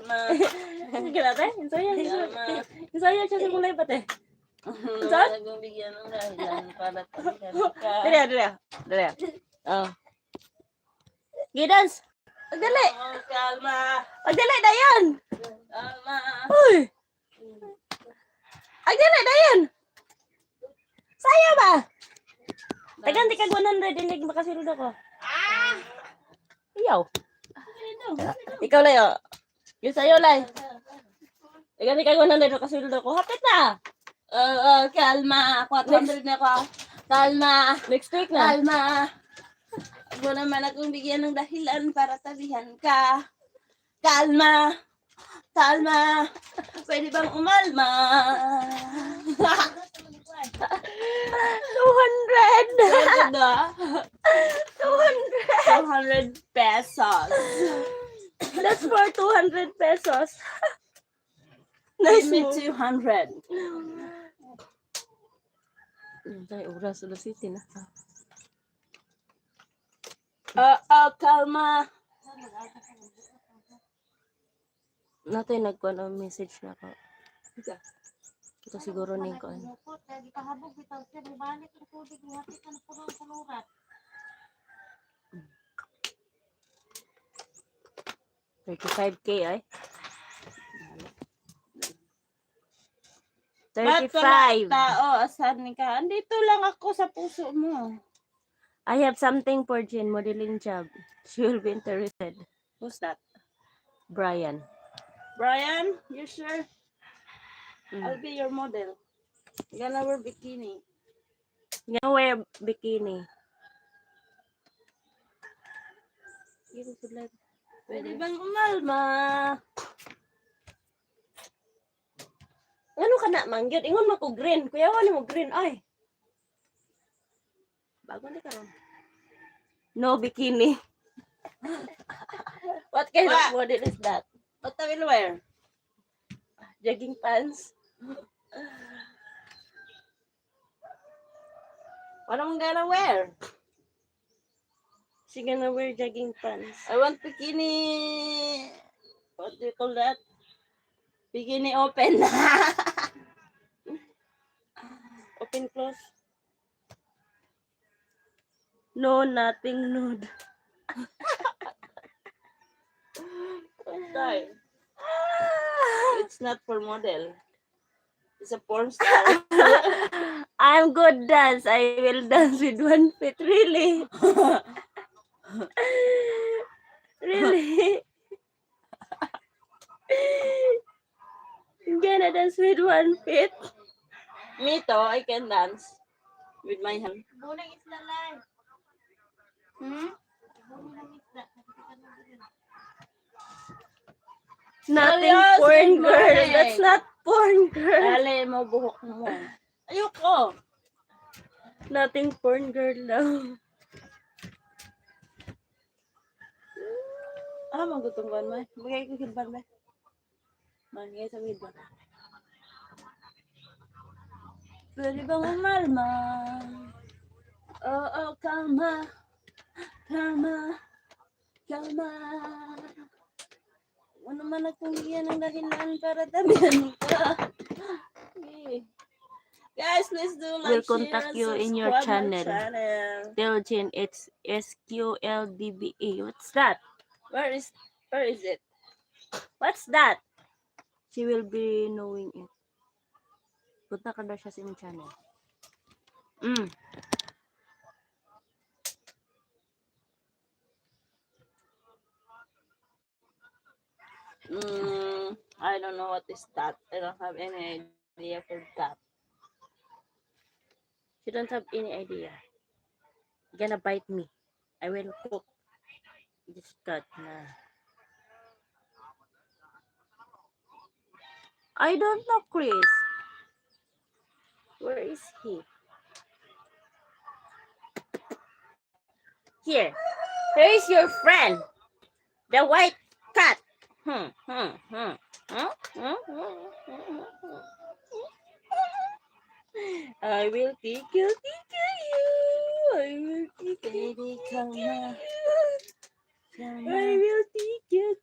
Kalma. Sige natin. Insaya. Kalma. Insaya siya simulay pa te. Wala kong bigyan ng dahilan para tabihan ka. Dali. Oh. Gidans. Pagdali. Oh, kalma. Pagdali, dayan. Kalma. Uy. Pagdali, dayan. Saya ba? Tagan, tika 100. Hindi makasilod ako. Iyaw. Ikaw, Lay. Yung sa'yo, Lay. Tagan, tika 100. Makasilod ako. Hapit na. Kalma. 400 na ako. Kalma. Next week na. Kalma. Huwag mo naman akong bigyan ng dahilan para tabihan ka. Kalma. Kalma. Pwede bang umalma? 200. 200 pesos. That's for 200 pesos. Give Nice me move. 200. Tayo, oras, ulas city na. Kalma. Natin nagkuhan ang message na ako. Ito siguro ning ko. 35K ay. 35. Tao, asan ka? Andito lang ako sa puso mo. I have something for Jane, modeling job. She will be interested. Who's that? Brian. Brian, you sure? I'll be your model. You're gonna wear bikini. Nga wear bikini. Pwede bang umalma? Ano ka na, mangyod? Ingon mo ko green. Kuya, ano mo green? Ay. Bago na karon. No bikini. What kind of model is that? What I will wear? Jogging pants? What am I gonna wear? She gonna wear jogging pants. I want bikini. What do you call that? Bikini open. Open close. No, nothing nude. Sorry. It's not for model. It's a porn star. I'm good dance. I will dance with 1 feet. Really? Really? You gonna dance with 1 feet? Me too, I can dance with my hand. Nothing Serious? porn Good girl. morning. That's not porn girl. Dali mo buhok mo. Ayoko. Nothing porn girl daw. Magutong ban mo. Bagay ko kilban mo. Magay sa midban. Pwede bang umalma? Kalma. Kalma. Kalma. Ano man akong bigyan ng dahilan para tabihan ka. Okay. Guys, please do like, We'll contact you in your channel. Tell Jane it's SQLDBA. What's that? Where is it? What's that? She will be knowing it. Punta ka daw siya sa inyong channel. I don't know what is that. I don't have any idea for that. You don't have any idea. You're gonna bite me. I will cook this cut na. I don't know, Chris. Where is he? Here. Where is your friend? The white cat. I will tickle you. I will tickle Baby, come you. on. I will tickle you.